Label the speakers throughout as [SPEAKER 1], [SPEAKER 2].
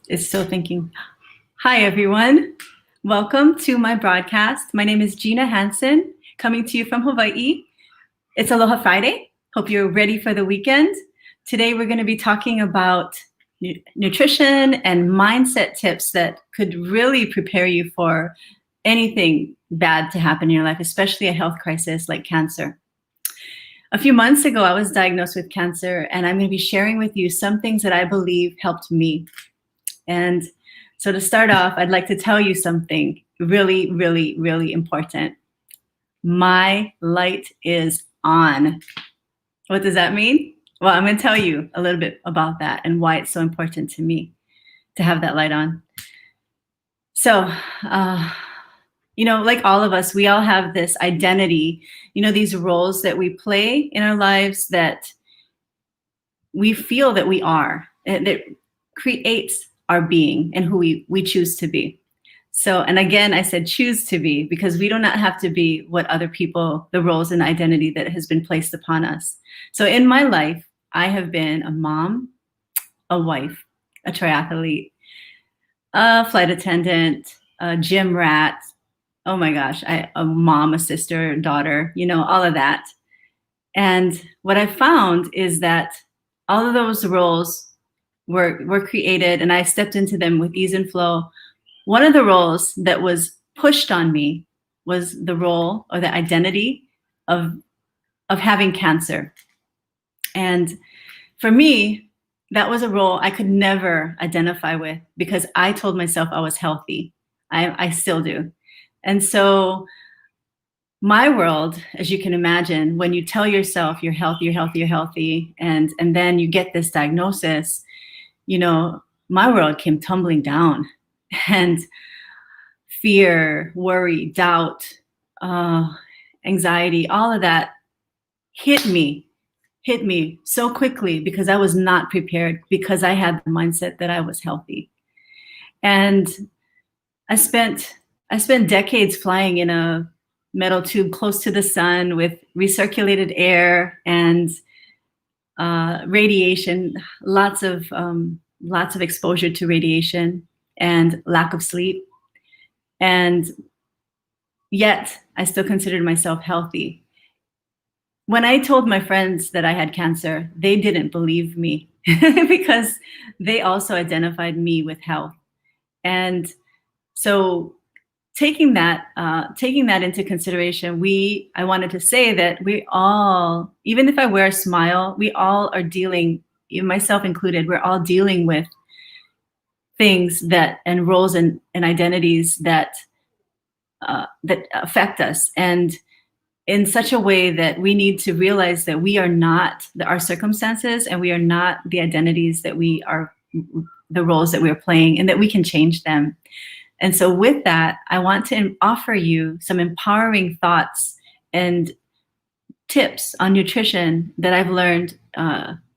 [SPEAKER 1] Is still thinking. Hi, everyone. Welcome to my broadcast. My name is Gina Hansen, coming to you from Hawaii. It's Aloha Friday. Hope you're ready for the weekend. Today, we're going to be talking about nutrition and mindset tips that could really prepare you for anything bad to happen in your life, especially a health crisis like cancer. A few months ago, I was diagnosed with cancer, and I'm going to be sharing with you some things that I believe helped me. And so to start off, I'd like to tell you something really, really, really important. My light is on. What does that mean? Well, I'm going to tell you a little bit about that and why it's so important to me to have that light on. So, like all of us, we all have this identity, these roles that we play in our lives that we feel that we are, that creates our being and who we choose to be. So, and again, I said choose to be because we do not have to be what other people, the roles and identity that has been placed upon us. So in my life, I have been a mom, a wife, a triathlete, a flight attendant, a gym rat. Oh my gosh, a mom, a sister, daughter, all of that. And what I found is that all of those roles were created, and I stepped into them with ease and flow. One of the roles that was pushed on me was the role or the identity of having cancer. And for me, that was a role I could never identify with because I told myself I was healthy. I still do. And so my world, as you can imagine, when you tell yourself you're healthy, you're healthy, you're healthy, and then you get this diagnosis, my world came tumbling down, and fear, worry, doubt, anxiety, all of that hit me so quickly because I was not prepared, because I had the mindset that I was healthy. And I spent decades flying in a metal tube close to the sun with recirculated air and radiation, lots of exposure to radiation and lack of sleep. And yet I still considered myself healthy. When I told my friends that I had cancer, they didn't believe me because they also identified me with health. And so taking that into consideration, I wanted to say that we all, even if I wear a smile, we all are dealing, myself included, we're all dealing with things and roles and identities that affect us, and in such a way that we need to realize that we are not our circumstances, and we are not the identities that we are, the roles that we are playing, and that we can change them. And so with that, I want to offer you some empowering thoughts and tips on nutrition that I've learned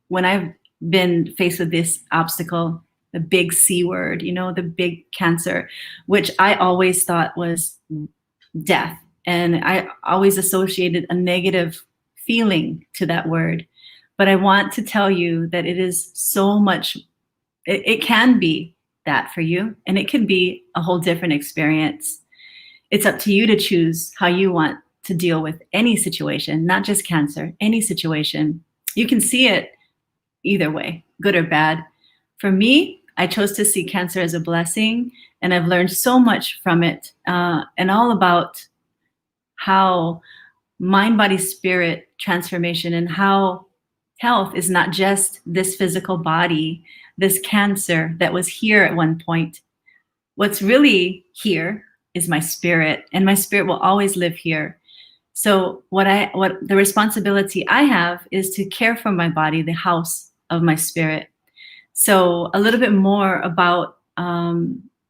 [SPEAKER 1] when I've been faced with this obstacle, the big C word, the big cancer, which I always thought was death. And I always associated a negative feeling to that word. But I want to tell you that it is so much, it can be that for you, and it can be a whole different experience. It's up to you to choose how you want to deal with any situation, not just cancer, any situation. You can see it either way, good or bad. For me, I chose to see cancer as a blessing, and I've learned so much from it, and all about how mind, body, spirit transformation, and how health is not just this physical body, this cancer that was here at one point. What's really here is my spirit, and my spirit will always live here. So what the responsibility I have is to care for my body, the house of my spirit. So a little bit more about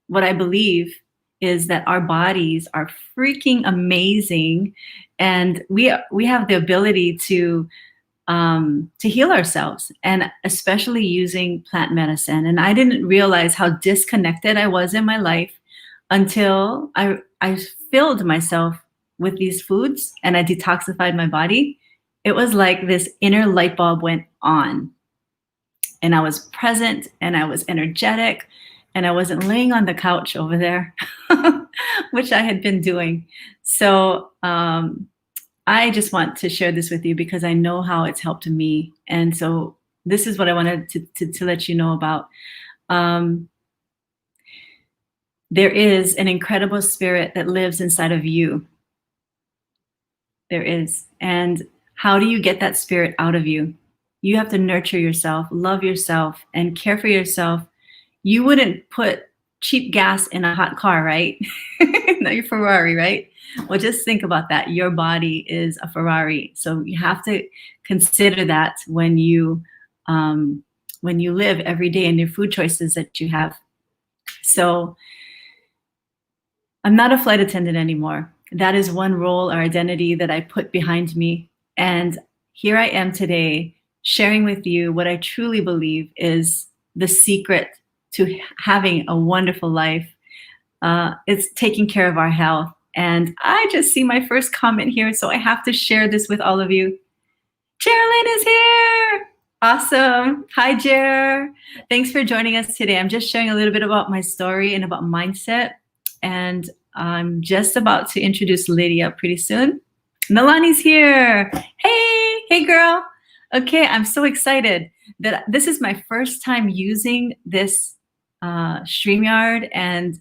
[SPEAKER 1] what I believe is that our bodies are freaking amazing, and we have the ability to heal ourselves, and especially using plant medicine. And I didn't realize how disconnected I was in my life until I filled myself with these foods and I detoxified my body. It was like this inner light bulb went on. and I was present and I was energetic and I wasn't laying on the couch over there, which I had been doing. So I just want to share this with you because I know how it's helped me. And so this is what I wanted to let you know about. There is an incredible spirit that lives inside of you. There is. And how do you get that spirit out of you? You have to nurture yourself, love yourself, and care for yourself. You wouldn't put cheap gas in a hot car, right? Not your Ferrari, right? Well, just think about that. Your body is a Ferrari. So you have to consider that when you live every day in your food choices that you have. So I'm not a flight attendant anymore. That is one role or identity that I put behind me. And here I am today sharing with you what I truly believe is the secret to having a wonderful life. It's taking care of our health. And I just see my first comment here, so I have to share this with all of you. Geraldine is here. Awesome. Hi, Jer. Thanks for joining us today. I'm just sharing a little bit about my story and about mindset. And I'm just about to introduce Lydia pretty soon. Nalani's here. Hey, girl. Okay, I'm so excited that this is my first time using this StreamYard, and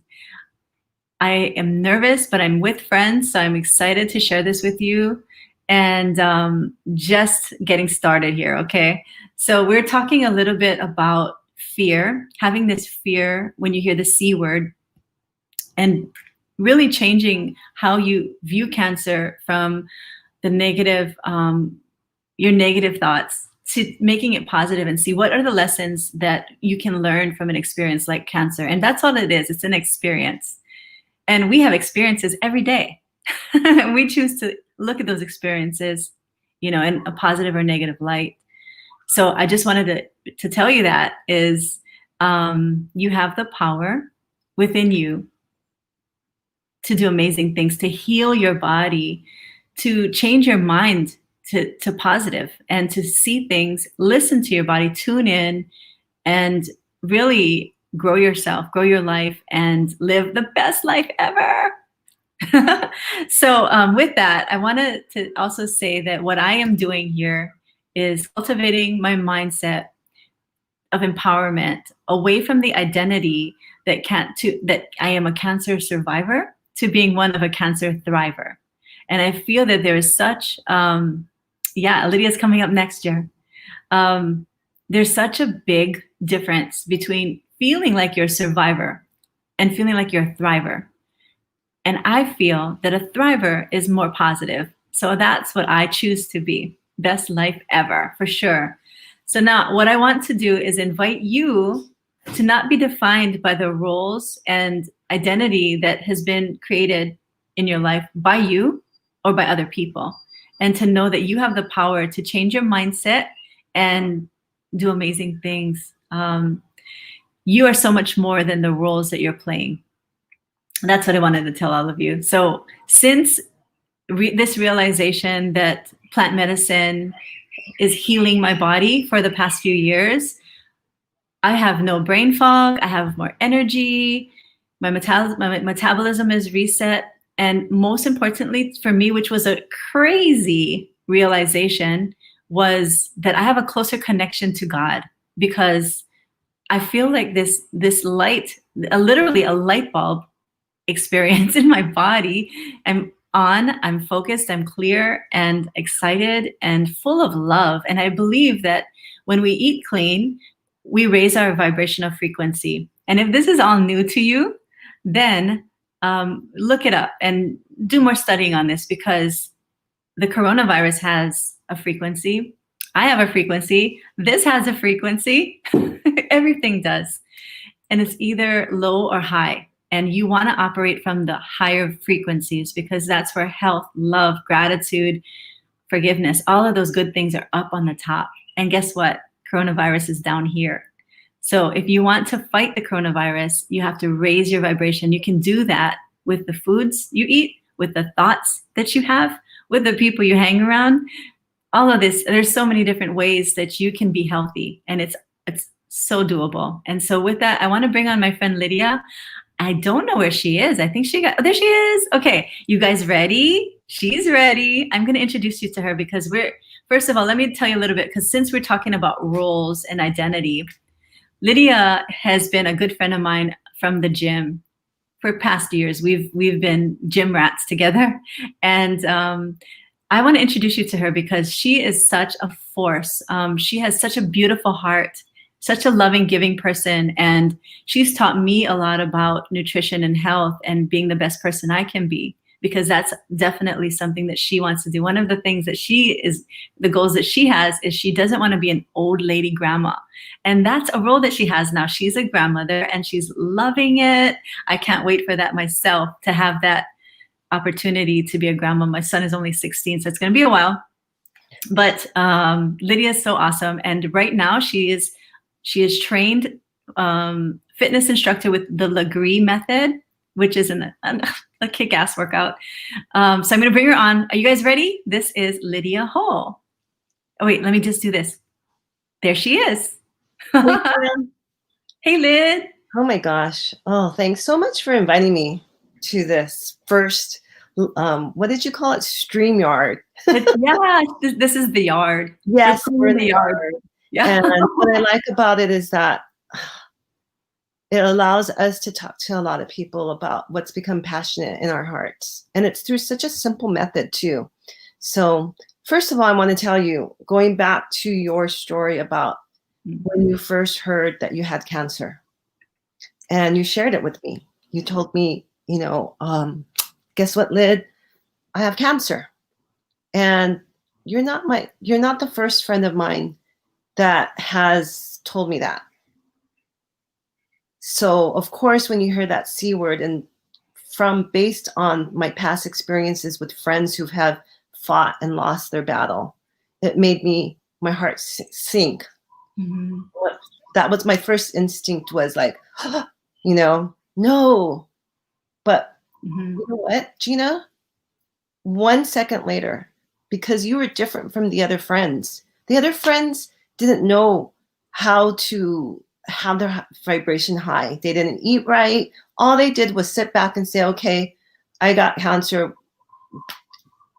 [SPEAKER 1] I am nervous, but I'm with friends, so I'm excited to share this with you. And just getting started here, okay? So we're talking a little bit about fear, having this fear when you hear the C word, and really changing how you view cancer from the negative, your negative thoughts, to making it positive and see what are the lessons that you can learn from an experience like cancer. And that's all it is. It's an experience. And we have experiences every day. We choose to look at those experiences, in a positive or negative light. So I just wanted to tell you that is you have the power within you to do amazing things, to heal your body, to change your mind to positive, and to see things, listen to your body, tune in, and really grow yourself, grow your life, and live the best life ever. So with that, I wanted to also say that what I am doing here is cultivating my mindset of empowerment away from the identity that I am a cancer survivor to being one of a cancer thriver. And I feel that there is such, Lydia's coming up next year. There's such a big difference between feeling like you're a survivor and feeling like you're a thriver. And I feel that a thriver is more positive. So that's what I choose to be. Best life ever, for sure. So now what I want to do is invite you to not be defined by the roles and identity that has been created in your life by you or by other people. And to know that you have the power to change your mindset and do amazing things. You are so much more than the roles that you're playing. That's what I wanted to tell all of you. So since this realization that plant medicine is healing my body for the past few years, I have no brain fog. I have more energy. My metabolism is reset. And most importantly for me, which was a crazy realization, was that I have a closer connection to God, because I feel like this light, literally a light bulb experience in my body. I'm focused, I'm clear and excited and full of love. And I believe that when we eat clean, we raise our vibrational frequency. And if this is all new to you, then look it up and do more studying on this, because the coronavirus has a frequency. I have a frequency. This has a frequency. Everything does. And it's either low or high. And you want to operate from the higher frequencies, because that's where health, love, gratitude, forgiveness, all of those good things are up on the top. And guess what? Coronavirus is down here. So if you want to fight the coronavirus, you have to raise your vibration. You can do that with the foods you eat, with the thoughts that you have, with the people you hang around. All of this, there's so many different ways that you can be healthy. And it's It's so doable. And so with that, I want to bring on my friend Lydia. I don't know where she is. I think there she is. Okay, you guys ready? She's ready. I'm going to introduce you to her because first of all, let me tell you a little bit, because since we're talking about roles and identity, Lydia has been a good friend of mine from the gym for past years. We've been gym rats together. And I want to introduce you to her because she is such a force. She has such a beautiful heart, such a loving, giving person. And she's taught me a lot about nutrition and health and being the best person I can be, because that's definitely something that she wants to do. One of the things that the goals that she has is she doesn't want to be an old lady grandma. And that's a role that she has now. She's a grandmother and she's loving it. I can't wait for that myself, to have that opportunity to be a grandma. My son is only 16, so it's going to be a while. But Lydia is so awesome. And right now she is trained fitness instructor with the Legree method, which is a kick-ass workout. So I'm going to bring her on. Are you guys ready? This is Lydia Hull. Oh, wait, let me just do this. There she is. Hey, Lyd.
[SPEAKER 2] Oh my gosh. Oh, thanks so much for inviting me to this first, what did you call it? StreamYard.
[SPEAKER 1] Yeah, this is the yard.
[SPEAKER 2] Yes, we're in the yard.
[SPEAKER 1] Yeah.
[SPEAKER 2] And what I like about it is that it allows us to talk to a lot of people about what's become passionate in our hearts. And it's through such a simple method too. So first of all, I want to tell you, going back to your story about when you first heard that you had cancer and you shared it with me. You told me, guess what, Lyd? I have cancer. And you're not the first friend of mine that has told me that. So of course, when you hear that C word, and based on my past experiences with friends who have fought and lost their battle, it made my heart sink. Mm-hmm. That was my first instinct, was like, no. But you know what, Gina? 1 second later, because you were different from the other friends didn't know how to have their vibration high. They didn't eat right. All they did was sit back and say, okay, I got cancer,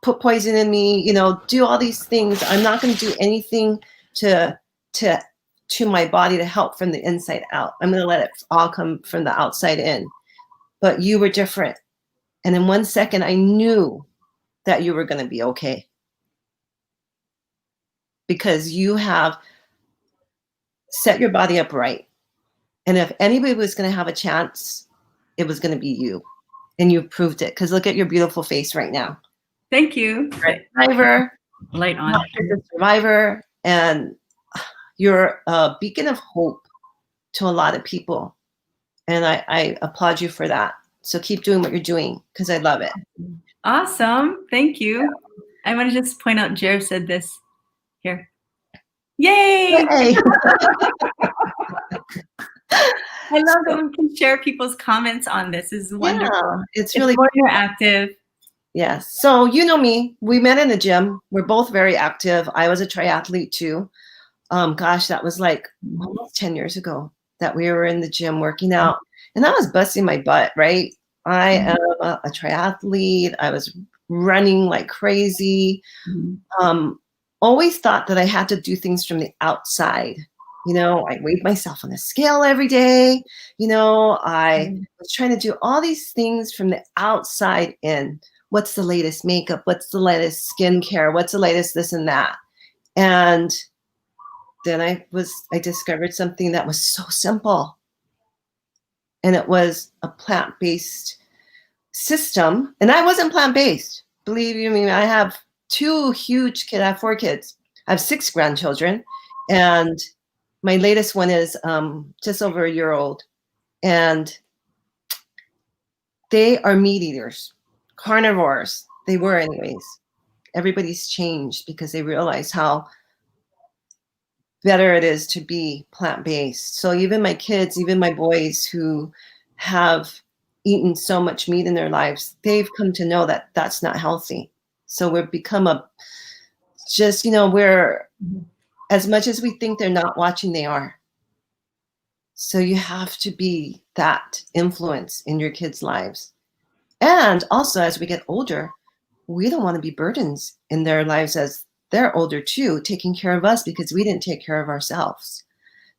[SPEAKER 2] put poison in me, do all these things. I'm not going to do anything to my body to help from the inside out. I'm going to let it all come from the outside in. But you were different. And in 1 second, I knew that you were going to be okay. Because you have set your body up right. And if anybody was going to have a chance, it was going to be you. And you proved it. Because look at your beautiful face right now.
[SPEAKER 1] Thank you.
[SPEAKER 2] You're a survivor.
[SPEAKER 1] Light on.
[SPEAKER 2] You're a survivor. And you're a beacon of hope to a lot of people. And I applaud you for that. So keep doing what you're doing, because I love it.
[SPEAKER 1] Awesome. Thank you. Yeah. I want to just point out, Jer said this here. Yay! I love that we can share people's comments on this. This is wonderful.
[SPEAKER 2] Yeah, it's really
[SPEAKER 1] more interactive.
[SPEAKER 2] Yes. So you know me. We met in the gym. We're both very active. I was a triathlete too. Gosh, that was like almost 10 years ago that we were in the gym working out. And I was busting my butt, right? I am a triathlete. I was running like crazy. Always thought that I had to do things from the outside. I weighed myself on a scale every day. I was trying to do all these things from the outside in. What's the latest makeup? What's the latest skincare? What's the latest this and that? And then I discovered something that was so simple. And it was a plant-based system. And I wasn't plant-based. Believe you me, I have 2 huge kids. I have 4 kids. I have 6 grandchildren. And my latest one is just over a year old. And they are meat eaters, carnivores. They were anyways. Everybody's changed because they realize how better it is to be plant-based. So even my kids, even my boys who have eaten so much meat in their lives, they've come to know that that's not healthy. So we've become we're, as much as we think they're not watching, they are. So you have to be that influence in your kids' lives. And also, as we get older, we don't want to be burdens in their lives as they're older too, taking care of us because we didn't take care of ourselves.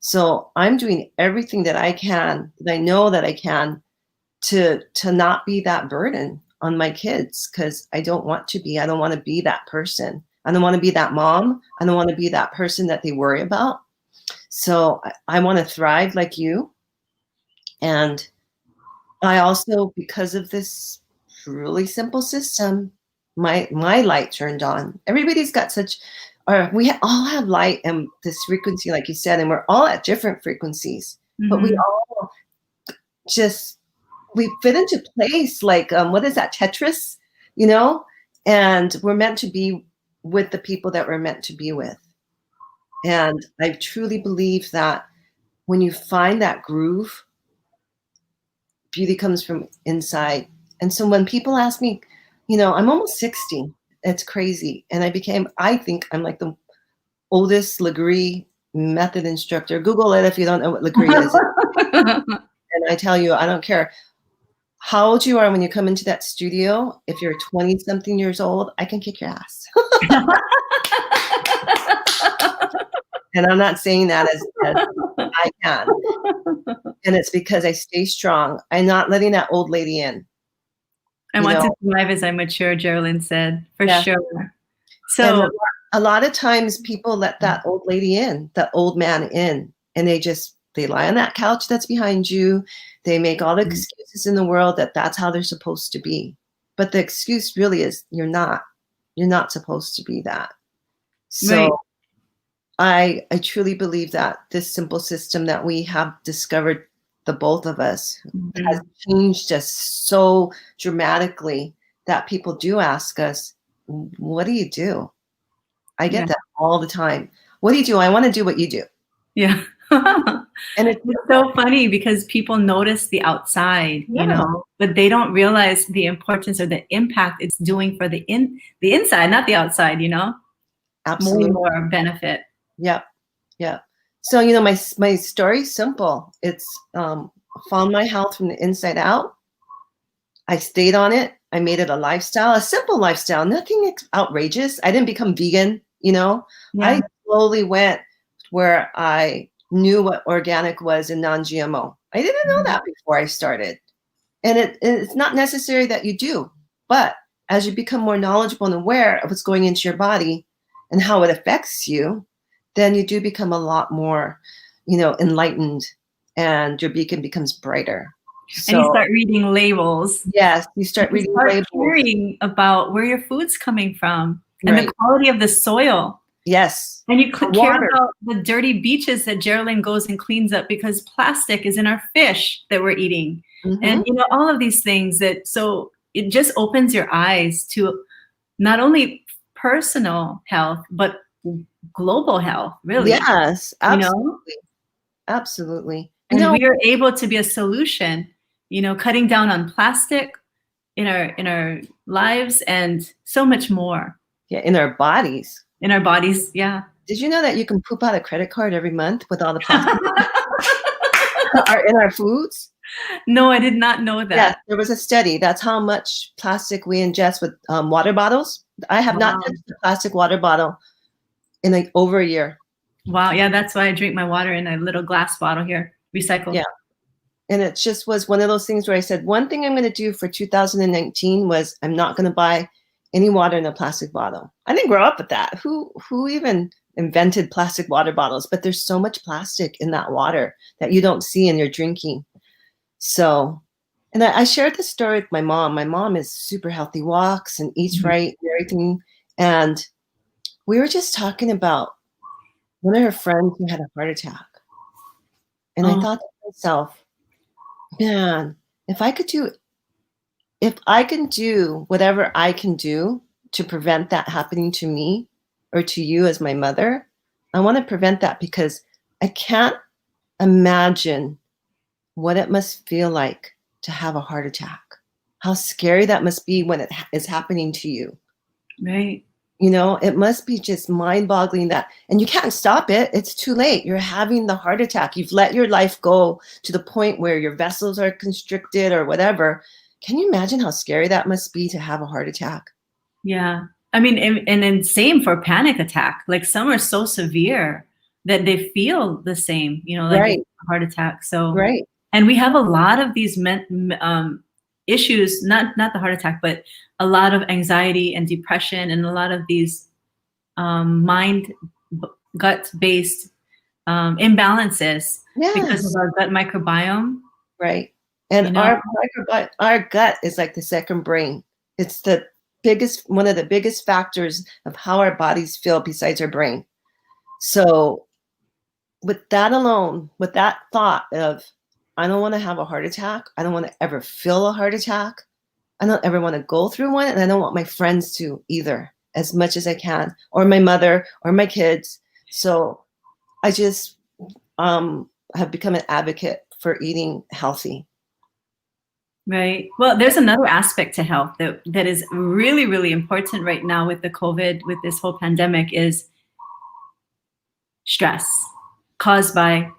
[SPEAKER 2] So I'm doing everything that I can, that I know that I can, to not be that burden on my kids, because I don't want to be. I don't want to be that person. I don't want to be that mom. I don't want to be that person that they worry about. So I want to thrive like you. And I also, because of this really simple system, my light turned on. Everybody's got such, or all have light and this frequency, like you said, and we're all at different frequencies, but we
[SPEAKER 1] Mhm.
[SPEAKER 2] all just, we fit into place like, what is that, Tetris, you know? And we're meant to be with the people that we're meant to be with. And I truly believe that when you find that groove, beauty comes from inside. And so when people ask me, I'm almost 60. It's crazy. And I think I'm like the oldest Legree method instructor. Google it if you don't know what Legree is. And I tell you, I don't care how old you are when you come into that studio. If you're 20 something years old, I can kick your ass. And I'm not saying that as I can. And it's because I stay strong. I'm not letting that old lady in.
[SPEAKER 1] I want to thrive as I mature, Geraldine said, for sure.
[SPEAKER 2] And
[SPEAKER 1] So
[SPEAKER 2] a lot of times people let that old lady in, that old man in, and they lie on that couch that's behind you. They make all the excuses in the world that that's how they're supposed to be. But the excuse really is you're not supposed to be that. So I truly believe that this simple system that we have discovered, the both of us, has changed us so dramatically that people do ask us, what do you do? I get that all the time. What do you do? I want to do what you do.
[SPEAKER 1] Yeah. And it's so funny because people notice the outside, but they don't realize the importance or the impact it's doing for the inside, not the outside,
[SPEAKER 2] Absolutely.
[SPEAKER 1] More benefit.
[SPEAKER 2] Yep. Yeah. So, my story's simple. It's found my health from the inside out. I stayed on it. I made it a lifestyle, a simple lifestyle, nothing outrageous. I didn't become vegan, I slowly went where I knew what organic was and non-GMO. I didn't know that before I started. And it's not necessary that you do, but as you become more knowledgeable and aware of what's going into your body and how it affects you, then you do become a lot more, enlightened, and your beacon becomes brighter.
[SPEAKER 1] And you start reading labels.
[SPEAKER 2] Yes, you start reading labels.
[SPEAKER 1] Caring about where your food's coming from and the quality of the soil.
[SPEAKER 2] Yes.
[SPEAKER 1] And you care about the dirty beaches that Geraldine goes and cleans up because plastic is in our fish that we're eating. And, all of these things so it just opens your eyes to not only personal health, but global health, really.
[SPEAKER 2] Yes, absolutely. Absolutely.
[SPEAKER 1] And we are able to be a solution, cutting down on plastic in our lives and so much more.
[SPEAKER 2] Yeah, in our bodies.
[SPEAKER 1] In our bodies, yeah.
[SPEAKER 2] Did you know that you can poop out a credit card every month with all the plastic in our foods?
[SPEAKER 1] No, I did not know that.
[SPEAKER 2] Yeah, there was a study. That's how much plastic we ingest with water bottles. I have not touched a plastic water bottle in like over a year.
[SPEAKER 1] Wow. Yeah, that's why I drink my water in a little glass bottle here, recycled.
[SPEAKER 2] Yeah. And it just was one of those things where I said, one thing I'm going to do for 2019 was I'm not going to buy any water in a plastic bottle. I didn't grow up with that. Who even invented plastic water bottles? But there's so much plastic in that water that you don't see in your drinking. So, and I shared this story with my mom. My mom is super healthy, walks and eats right and everything. And we were just talking about one of her friends who had a heart attack. And I thought to myself, man, if I can do whatever I can do to prevent that happening to me or to you as my mother, I want to prevent that, because I can't imagine what it must feel like to have a heart attack. How scary that must be when it is happening to you.
[SPEAKER 1] Right.
[SPEAKER 2] You know, it must be just mind-boggling that, and you can't stop it. It's too late. You're having the heart attack. You've let your life go to the point where your vessels are constricted or whatever. Can you imagine how scary that must be to have a heart attack?
[SPEAKER 1] Yeah. I mean, and then same for panic attack. Like some are so severe that they feel the same, you know, like
[SPEAKER 2] Right,
[SPEAKER 1] a heart attack. So,
[SPEAKER 2] right.
[SPEAKER 1] and we have a lot of these issues, not the heart attack, but a lot of anxiety and depression and a lot of these mind gut-based imbalances because of
[SPEAKER 2] Yes,
[SPEAKER 1] our gut microbiome,
[SPEAKER 2] right. And
[SPEAKER 1] you know?
[SPEAKER 2] our gut is like the second brain. It's the biggest, one of the biggest factors of how our bodies feel besides our brain. So with that alone, with that thought of, I don't want to have a heart attack. I don't want to ever feel a heart attack. I don't ever want to go through one. And I don't want my friends to either, as much as I can, or my mother or my kids. So I just have become an advocate for eating healthy.
[SPEAKER 1] Right. Well, there's another aspect to health that is really, really important right now with the COVID, with this whole pandemic, is stress caused by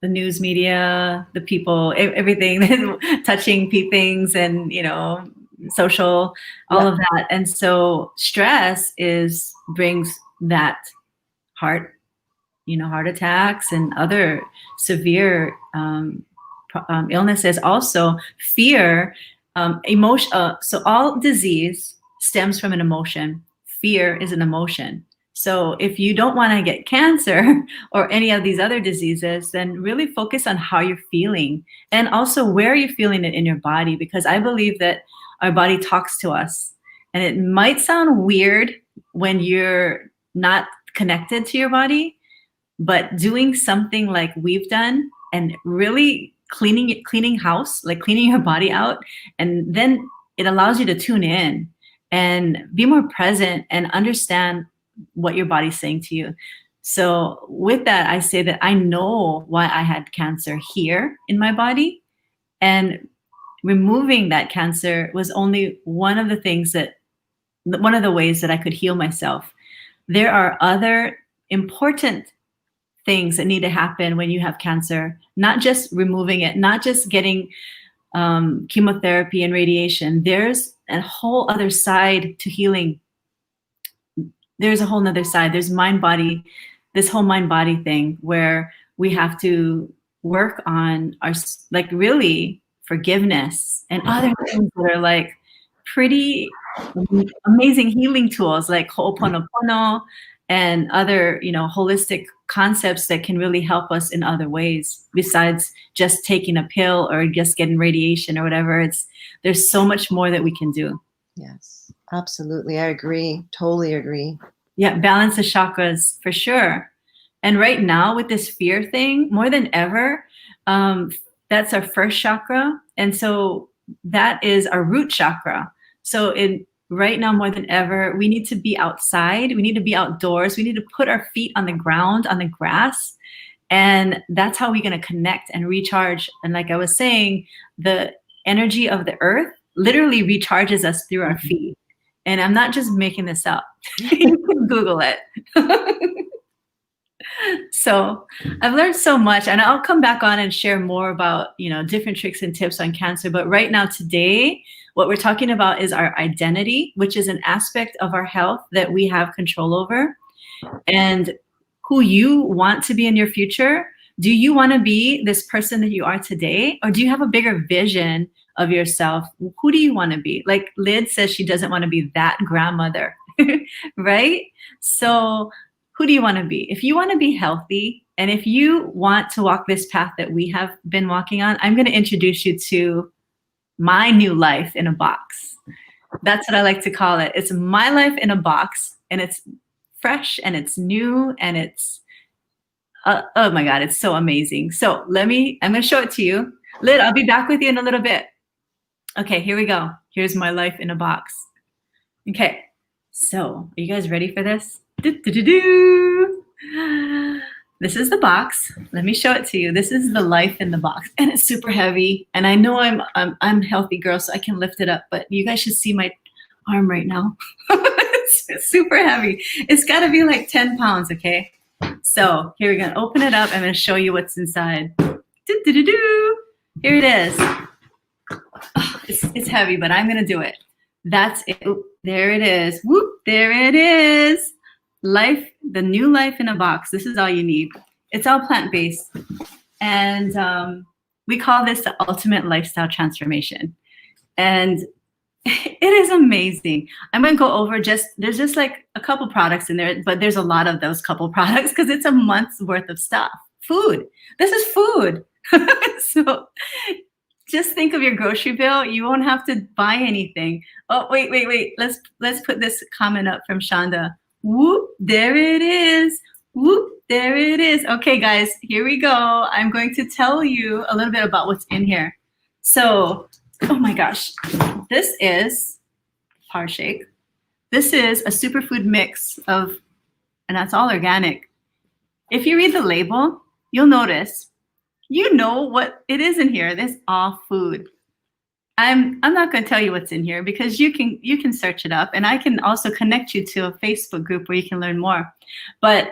[SPEAKER 1] the news media, the people, everything, touching things and, you know, social, all
[SPEAKER 2] Yeah.
[SPEAKER 1] of that. And so stress brings that heart, you know, heart attacks and other severe illnesses. Also fear, emotion. So all disease stems from an emotion. Fear is an emotion. So if you don't want to get cancer or any of these other diseases, then really focus on how you're feeling and also where you're feeling it in your body, because I believe that our body talks to us. And it might sound weird when you're not connected to your body, but doing something like we've done and really cleaning house, like cleaning your body out, and then it allows you to tune in and be more present and understand what your body's saying to you. So with that, I say that I know why I had cancer here in my body, and removing that cancer was only one of the ways that I could heal myself. There are other important things that need to happen when you have cancer, not just removing it, not just getting chemotherapy and radiation. There's a whole other side to healing. There's a whole nother side. There's this whole mind body thing where we have to work on our, like, really forgiveness and other things that are like pretty amazing healing tools like Ho'oponopono and other, you know, holistic concepts that can really help us in other ways besides just taking a pill or just getting radiation or whatever. There's so much more that we can do.
[SPEAKER 2] Yes, absolutely. I agree. Totally agree.
[SPEAKER 1] Yeah, balance the chakras for sure. And right now with this fear thing, more than ever, that's our first chakra. And so that is our root chakra. So right now more than ever, we need to be outside. We need to be outdoors. We need to put our feet on the ground, on the grass. And that's how we're going to connect and recharge. And like I was saying, the energy of the earth literally recharges us through our feet. And I'm not just making this up. You can Google it. So I've learned so much, and I'll come back on and share more about, you know, different tricks and tips on cancer. But right now, today, what we're talking about is our identity, which is an aspect of our health that we have control over, and who you want to be in your future. Do you want to be this person that you are today, or do you have a bigger vision of yourself? Who do you want to be? Like Lyd says, she doesn't want to be that grandmother, right? So who do you want to be? If you want to be healthy, and if you want to walk this path that we have been walking on, I'm going to introduce you to my new life in a box. That's what I like to call it. It's my life in a box, and it's fresh and it's new and it's, oh my God, it's so amazing. So I'm going to show it to you. Lyd, I'll be back with you in a little bit. Okay, here we go. Here's my life in a box. Okay, so are you guys ready for this? This is the box. Let me show it to you. This is the life in the box, and it's super heavy. And I know I'm a healthy girl, so I can lift it up. But you guys should see my arm right now. It's super heavy. It's got to be like 10 pounds, okay? So here we're going to open it up. I'm going to show you what's inside. Do-do-do-do. Here it is. Oh, it's heavy, but I'm going to do it. That's it. Oop, there it is. Whoop, there it is. Life, the new life in a box. This is all you need. It's all plant-based. And we call this the ultimate lifestyle transformation. And it is amazing. I'm going to go over there's just like a couple products in there, but there's a lot of those couple products because it's a month's worth of stuff. Food. This is food. So just think of your grocery bill. You won't have to buy anything. Oh, wait. Let's put this comment up from Shonda. Whoop, there it is. Whoop, there it is. Okay, guys, here we go. I'm going to tell you a little bit about what's in here. So, oh my gosh, this is Power Shake. This is a superfood mix and that's all organic. If you read the label, you'll notice, you know what it is in here. This all food. I'm not going to tell you what's in here because you can search it up, and I can also connect you to a Facebook group where you can learn more. But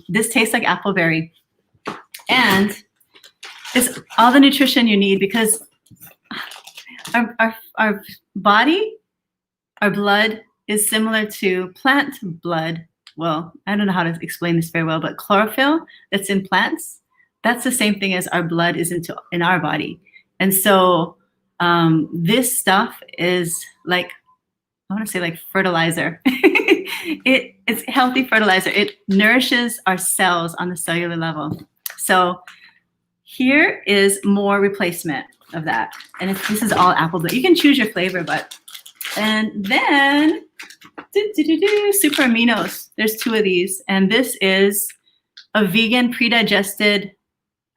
[SPEAKER 1] this tastes like appleberry, and it's all the nutrition you need because our body, our blood is similar to plant blood. Well, I don't know how to explain this very well, but chlorophyll that's in plants, that's the same thing as our blood is in our body. And so this stuff is like, I want to say like fertilizer. It's healthy fertilizer. It nourishes our cells on the cellular level. So here is more replacement of that. And this is all apple blood. You can choose your flavor, and then super aminos. There's 2 of these. And this is a vegan pre-digested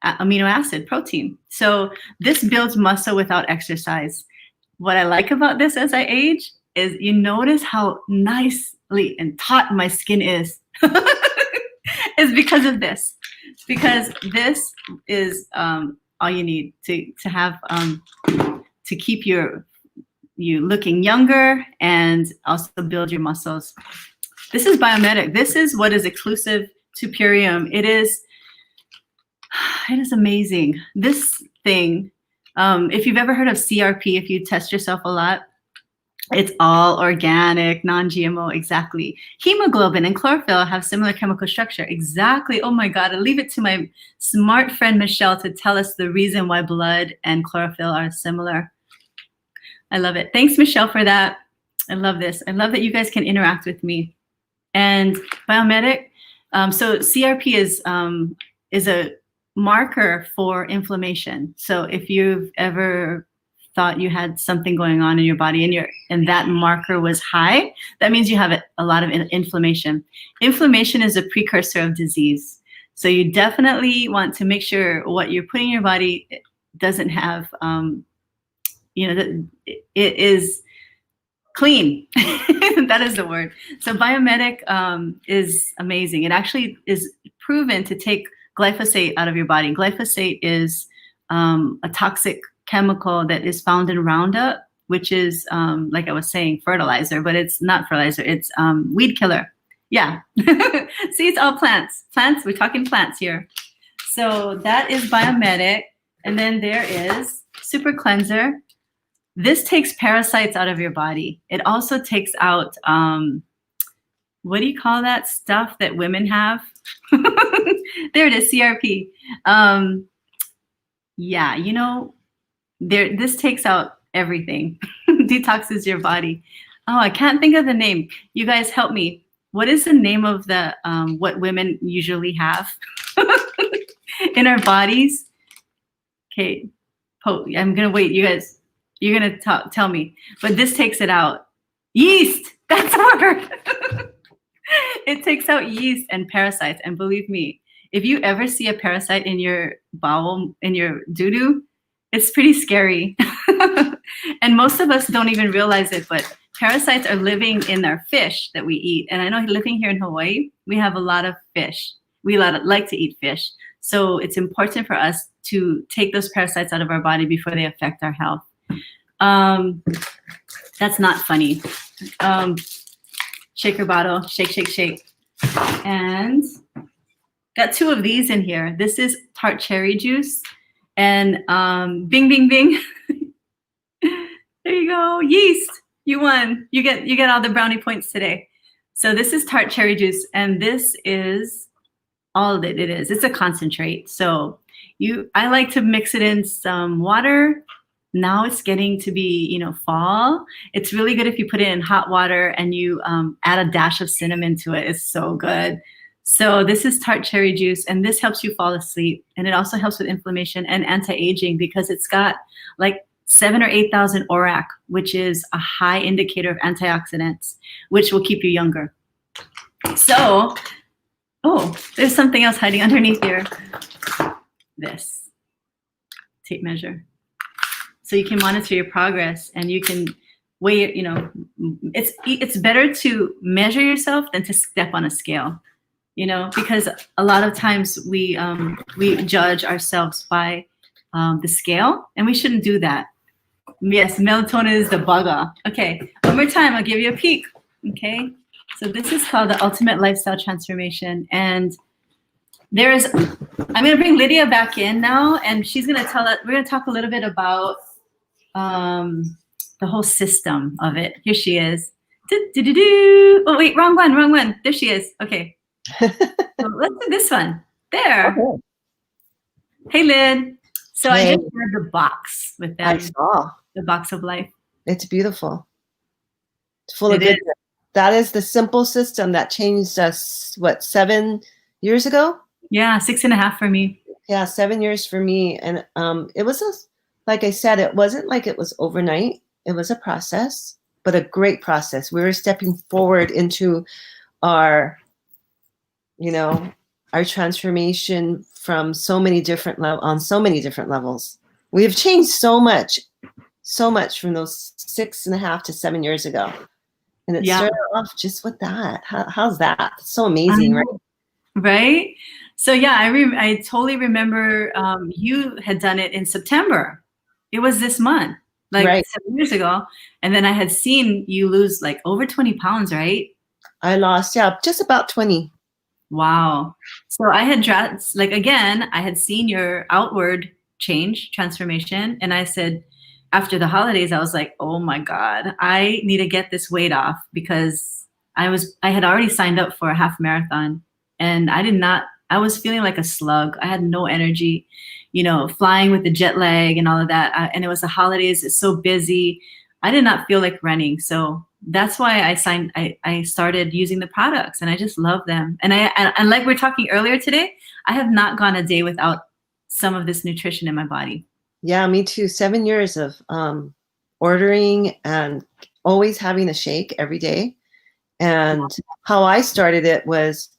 [SPEAKER 1] amino acid protein. So this builds muscle without exercise. What I like about this as I age is you notice how nicely and taut my skin is. It's because of this. Because this is all you need to have to keep you looking younger and also build your muscles. This is Biomedic. This is what is exclusive to Purium. It is amazing. This thing, if you've ever heard of CRP, if you test yourself a lot, it's all organic, non-GMO, exactly. Hemoglobin and chlorophyll have similar chemical structure, exactly. Oh my God, I'll leave it to my smart friend Michelle to tell us the reason why blood and chlorophyll are similar. I love it. Thanks, Michelle, for that. I love this. I love that you guys can interact with me. And Biomedic, so CRP is a marker for inflammation. So if you've ever thought you had something going on in your body and that marker was high, that means you have a lot of inflammation. Inflammation is a precursor of disease. So you definitely want to make sure what you're putting in your body doesn't have, that it is clean. That is the word. So Biomedic is amazing. It actually is proven to take glyphosate out of your body. Glyphosate is a toxic chemical that is found in Roundup, which is, like I was saying, fertilizer, but it's not fertilizer. It's weed killer. Yeah. See, it's all plants. Plants, we're talking plants here. So that is Biomedic. And then there is Super Cleanser. This takes parasites out of your body. It also takes out, what do you call that stuff that women have? There it is, CRP. Yeah, this takes out everything. Detoxes your body. Oh, I can't think of the name. You guys help me. What is the name of the what women usually have in our bodies? Okay, I'm gonna wait. You guys, you're gonna tell me. But this takes it out. Yeast. That's the word. It takes out yeast and parasites. And believe me, if you ever see a parasite in your bowel, in your doo-doo, it's pretty scary. And most of us don't even realize it, but parasites are living in our fish that we eat. And I know living here in Hawaii, we have a lot of fish. We like to eat fish. So it's important for us to take those parasites out of our body before they affect our health. That's not funny. shaker bottle, shake, shake, shake. And got 2 of these in here. This is tart cherry juice. And bing, bing, bing. There you go. Yeast. You won. You get all the brownie points today. So this is tart cherry juice, and this is all that it is. It's a concentrate. So I like to mix it in some water. Now it's getting to be, fall. It's really good if you put it in hot water and you add a dash of cinnamon to it. It's so good. So this is tart cherry juice, and this helps you fall asleep. And it also helps with inflammation and anti-aging because it's got like 7,000 or 8,000 ORAC, which is a high indicator of antioxidants, which will keep you younger. So, oh, there's something else hiding underneath here. This tape measure. So you can monitor your progress and you can weigh it, it's better to measure yourself than to step on a scale, because a lot of times we judge ourselves by the scale, and we shouldn't do that. Yes, melatonin is the bugger. Okay, one more time, I'll give you a peek. Okay, so this is called the Ultimate Lifestyle Transformation, and I'm gonna bring Lydia back in now, and she's gonna we're gonna talk a little bit about the whole system of it. Here she is. Oh wait, wrong one. There she is. Okay, so let's do this one. There. Okay. Hey, Lyd. So hey. I just had the box with them.
[SPEAKER 2] I saw.
[SPEAKER 1] The box of life.
[SPEAKER 2] It's beautiful. It's full of goodness. That is the simple system that changed us, 7 years ago?
[SPEAKER 1] Yeah, 6.5 for me.
[SPEAKER 2] Yeah, 7 years for me. And it was, like I said, it wasn't like it was overnight. It was a process, but a great process. We were stepping forward into our, our transformation from so many different levels. We have changed so much from those 6.5 to 7 years ago. And it started off just with that. How's that? It's so amazing, right?
[SPEAKER 1] Right? So yeah, I totally remember you had done it in September. It was this month, like 7 years ago. And then I had seen you lose like over 20 pounds, right?
[SPEAKER 2] I lost, just about 20.
[SPEAKER 1] Wow. So I had I had seen your outward transformation. And I said, after the holidays, I was like, oh my God, I need to get this weight off because I had already signed up for a half marathon and I was feeling like a slug. I had no energy, flying with the jet lag and all of that. And it was the holidays. It's so busy. I did not feel like running. So that's why I started using the products and I just love them. And like we were talking earlier today, I have not gone a day without some of this nutrition in my body.
[SPEAKER 2] Yeah, me too. 7 years of ordering and always having a shake every day. And how I started it was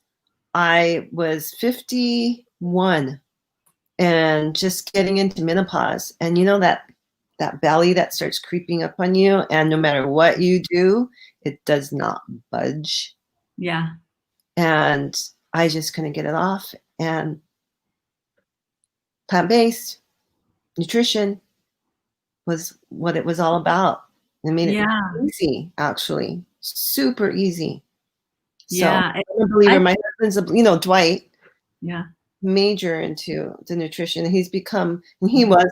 [SPEAKER 2] I was 51 and just getting into menopause. And that belly that starts creeping up on you, and no matter what you do, it does not budge.
[SPEAKER 1] Yeah.
[SPEAKER 2] And I just couldn't get it off. And plant-based nutrition was what it was all about. I mean, it was easy, actually, super easy. So I'm a believer. My husband's, Dwight.
[SPEAKER 1] Yeah.
[SPEAKER 2] Major into the nutrition. He was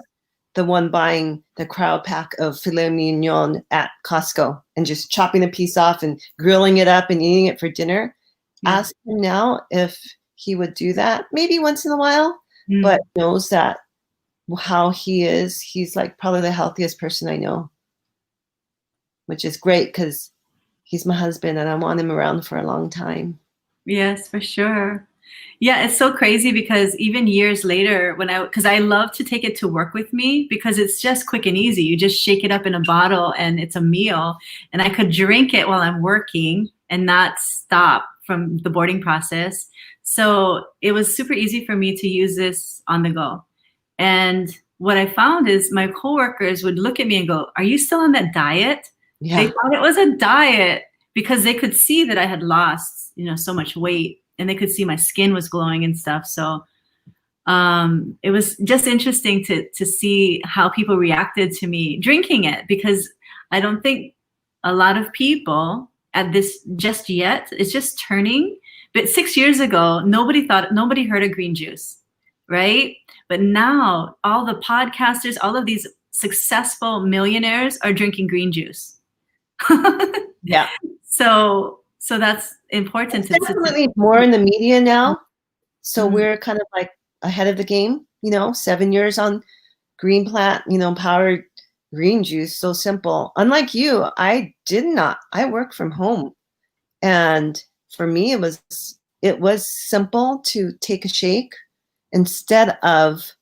[SPEAKER 2] the one buying the crowd pack of filet mignon at Costco and just chopping a piece off and grilling it up and eating it for dinner. Yeah. Ask him now if he would do that, maybe once in a while, but knows that how he is, he's like probably the healthiest person I know, which is great because he's my husband and I want him around for a long time.
[SPEAKER 1] Yes, for sure. Yeah, it's so crazy because even years later because I love to take it to work with me because it's just quick and easy. You just shake it up in a bottle and it's a meal, and I could drink it while I'm working and not stop from the boarding process. So it was super easy for me to use this on the go. And what I found is my coworkers would look at me and go, "Are you still on that diet?" Yeah. They thought it was a diet because they could see that I had lost, so much weight. And they could see my skin was glowing and stuff. So it was just interesting to see how people reacted to me drinking it, because I don't think a lot of people at this just yet. It's just turning. But 6 years ago, nobody heard of green juice, right? But now all the podcasters, all of these successful millionaires are drinking green juice.
[SPEAKER 2] Yeah.
[SPEAKER 1] So that's important.
[SPEAKER 2] It's definitely more in the media now. So
[SPEAKER 1] Mhm.
[SPEAKER 2] we're kind of like ahead of the game, 7 years on green plant, powered green juice. So simple. Unlike you, I work from home. And for me, it was simple to take a shake instead of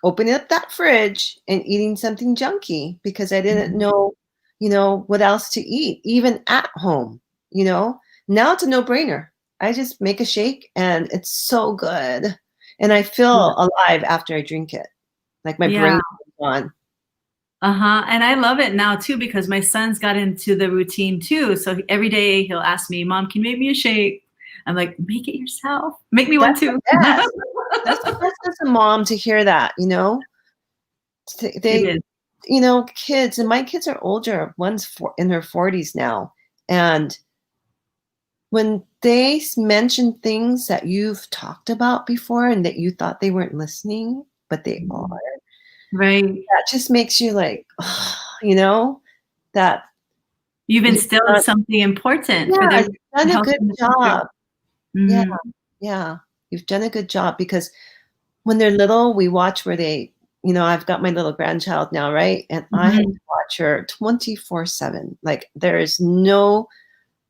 [SPEAKER 2] opening up that fridge and eating something junky because I didn't know, what else to eat, even at home, Now it's a no-brainer. I just make a shake and it's so good. And I feel alive after I drink it. Like my brain is gone.
[SPEAKER 1] And I love it now too, because my son's got into the routine too. So every day he'll ask me, Mom, can you make me a shake? I'm like, make it yourself. Make me one too.
[SPEAKER 2] That's the best as a mom to hear that, They, kids, and my kids are older. One's in her 40s now. And when they mention things that you've talked about before and that you thought they weren't listening, but they are,
[SPEAKER 1] right?
[SPEAKER 2] That just makes you like, that
[SPEAKER 1] you've instilled something important for them.
[SPEAKER 2] You've done a good job.
[SPEAKER 1] Mm-hmm.
[SPEAKER 2] Yeah. You've done a good job because when they're little, we watch where they, I've got my little grandchild now, right? And I have to watch her 24/7. Like there is no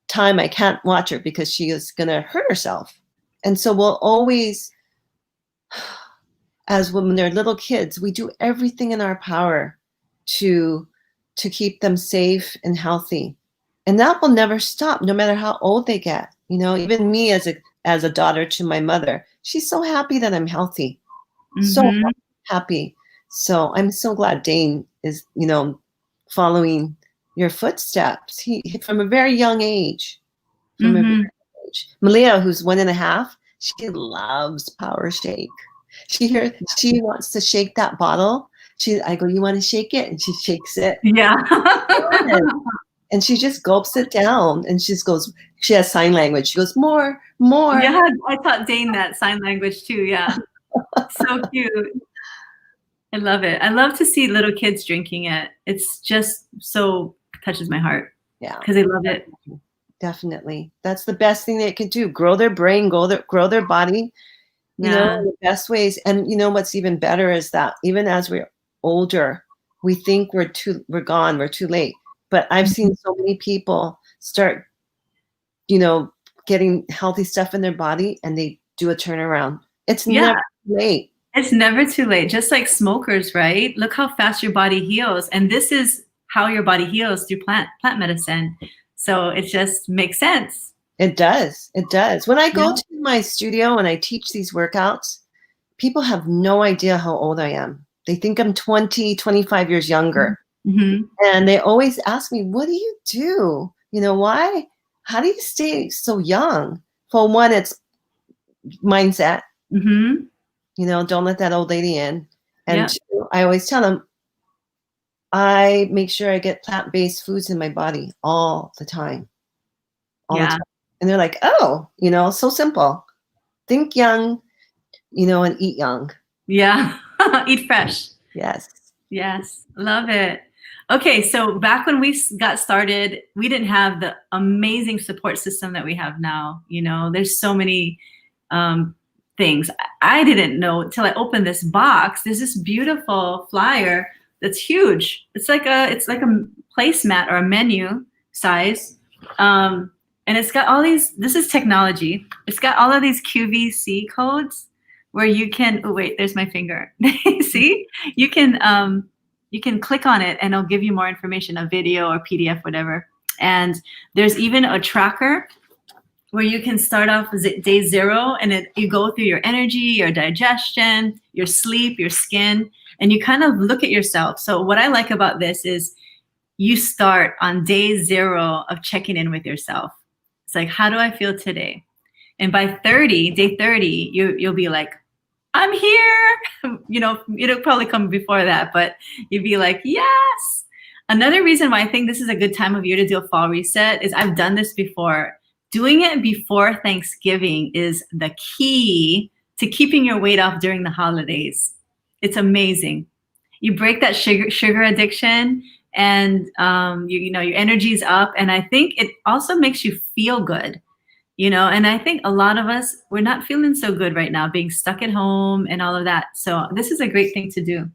[SPEAKER 2] time I can't watch her because she is going to hurt herself. And so we'll always, as when they're little kids, we do everything in our power to keep them safe and healthy. And that will never stop, no matter how old they get. Even me as a daughter to my mother, she's so happy that I'm healthy. So happy. So I'm so glad Dane is, following your footsteps. He from a very young age. Malia, who's 1.5, she loves Power Shake. She wants to shake that bottle. I go, you want to shake it? And she shakes it.
[SPEAKER 1] Yeah.
[SPEAKER 2] And she just gulps it down. And she has sign language. She goes, more.
[SPEAKER 1] Yeah, I taught Dane that sign language too. Yeah. So cute. I love it. I love to see little kids drinking it. It's just so touches my heart.
[SPEAKER 2] Yeah.
[SPEAKER 1] Because they love it.
[SPEAKER 2] Definitely. That's the best thing they can do. Grow their brain, grow their body, in the best ways. And what's even better is that even as we're older, we think we're gone, we're too late. But I've seen so many people start, getting healthy stuff in their body and they do a turnaround. It's never too late.
[SPEAKER 1] It's never too late. Just like smokers, right? Look how fast your body heals. And this is how your body heals through plant medicine. So it just makes sense.
[SPEAKER 2] It does. It does. When I go to my studio and I teach these workouts, people have no idea how old I am. They think I'm 20, 25 years younger.
[SPEAKER 1] Mm-hmm.
[SPEAKER 2] And they always ask me, what do you do? Why? How do you stay so young? For one, it's mindset.
[SPEAKER 1] Mm-hmm.
[SPEAKER 2] Don't let that old lady in. And two, I always tell them, I make sure I get plant-based foods in my body all the time. All the time. And they're like, oh, so simple. Think young, and eat young.
[SPEAKER 1] Yeah. Eat fresh.
[SPEAKER 2] Yes.
[SPEAKER 1] Yes. Love it. Okay. So back when we got started, we didn't have the amazing support system that we have now. There's so many things. I didn't know until I opened this box. There's this beautiful flyer that's huge. It's like a placemat or a menu size. And it's got all these, this is technology. It's got all of these QVC codes where you can, oh wait, there's my finger. See, you can click on it and it'll give you more information, a video or PDF, whatever. And there's even a tracker where you can start off day 0 and you go through your energy, your digestion, your sleep, your skin, and you kind of look at yourself. So what I like about this is you start on day 0 of checking in with yourself. It's like, how do I feel today? And by day 30, you'll be like, I'm here. It'll probably come before that, but you'd be like, yes. Another reason why I think this is a good time of year to do a fall reset is I've done this before. Doing it before Thanksgiving is the key to keeping your weight off during the holidays. It's amazing. You break that sugar addiction, and your energy's up. And I think it also makes you feel good. And I think a lot of us, we're not feeling so good right now, being stuck at home and all of that. So this is a great thing to do.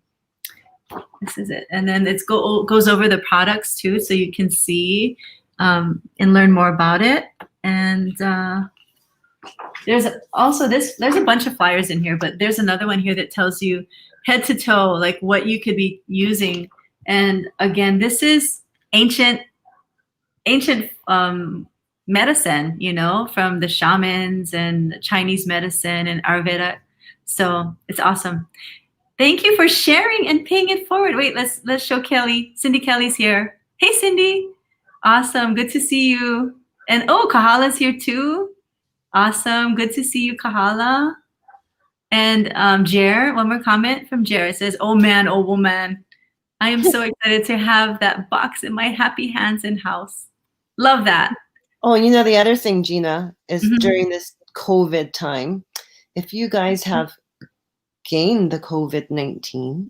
[SPEAKER 1] This is it. And then it goes over the products too, so you can see and learn more about it. And there's also there's a bunch of flyers in here, but there's another one here that tells you head to toe, like what you could be using. And again, this is ancient medicine, from the shamans and Chinese medicine and Ayurveda. So it's awesome. Thank you for sharing and paying it forward. Wait, let's show Kelly. Cindy Kelly's here. Hey, Cindy. Awesome. Good to see you. And Kahala's here too. Awesome. Good to see you, Kahala. And Jer, one more comment from Jer. It says, oh man, oh woman. I am so excited to have that box in my happy hands and house. Love that.
[SPEAKER 2] Oh, the other thing, Gina, is during this COVID time, if you guys have gained the COVID-19.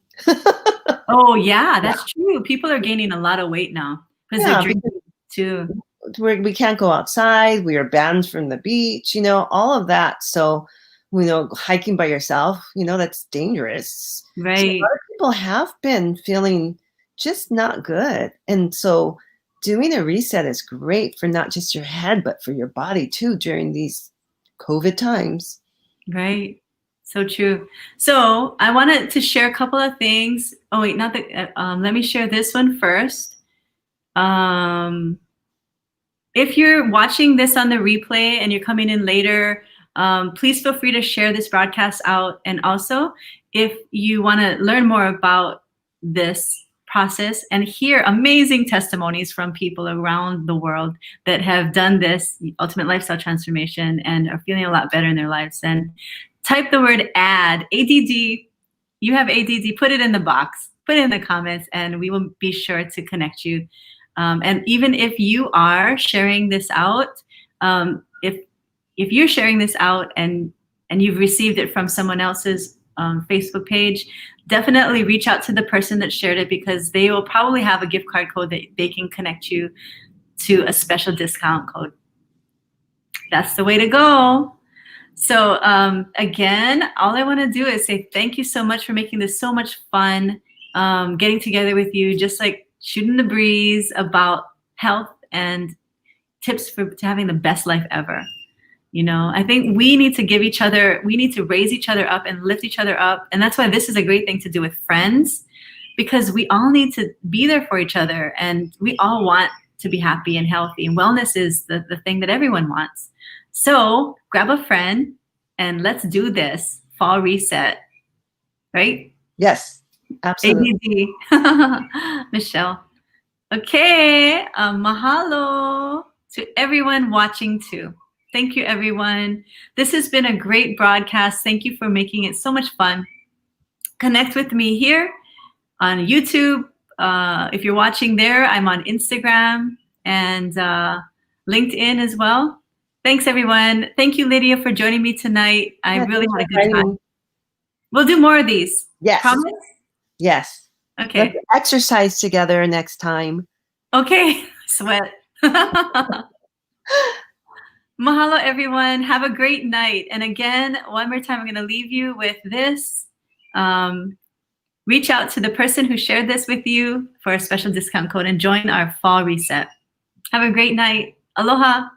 [SPEAKER 1] Oh, yeah, that's true. People are gaining a lot of weight now because they're drinking too.
[SPEAKER 2] We can't go outside. We are banned from the beach, all of that. So, hiking by yourself, that's dangerous.
[SPEAKER 1] Right.
[SPEAKER 2] So a lot of people have been feeling just not good. And so doing a reset is great for not just your head, but for your body too during these COVID times.
[SPEAKER 1] Right. So true. So I wanted to share a couple of things. Oh, wait, not that. Let me share this one first. If you're watching this on the replay and you're coming in later, please feel free to share this broadcast out. And also, if you want to learn more about this process and hear amazing testimonies from people around the world that have done this ultimate lifestyle transformation and are feeling a lot better in their lives, then type the word ADD. You have ADD, put it in the box, put it in the comments, and we will be sure to connect you. And even if you are sharing this out, if you're sharing this out and you've received it from someone else's Facebook page, definitely reach out to the person that shared it, because they will probably have a gift card code that they can connect you to a special discount code. That's the way to go. So again, all I want to do is say thank you so much for making this so much fun, getting together with you, just like shooting the breeze about health and tips to having the best life ever. I think we need to we need to raise each other up and lift each other up. And that's why this is a great thing to do with friends, because we all need to be there for each other, and we all want to be happy and healthy. And wellness is the thing that everyone wants. So grab a friend and let's do this fall reset, right?
[SPEAKER 2] Yes, absolutely.
[SPEAKER 1] ADD. Michelle. Okay. Mahalo to everyone watching too. Thank you, everyone. This has been a great broadcast. Thank you for making it so much fun. Connect with me here on YouTube. If you're watching there, I'm on Instagram and LinkedIn as well. Thanks, everyone. Thank you, Lydia, for joining me tonight. I really had a good time. We'll do more of these.
[SPEAKER 2] Yes.
[SPEAKER 1] Promise?
[SPEAKER 2] Yes.
[SPEAKER 1] Okay.
[SPEAKER 2] Let's exercise together next time.
[SPEAKER 1] Okay. Sweat. Mahalo, everyone. Have a great night. And again, one more time, I'm going to leave you with this. Reach out to the person who shared this with you for a special discount code and join our fall reset. Have a great night. Aloha.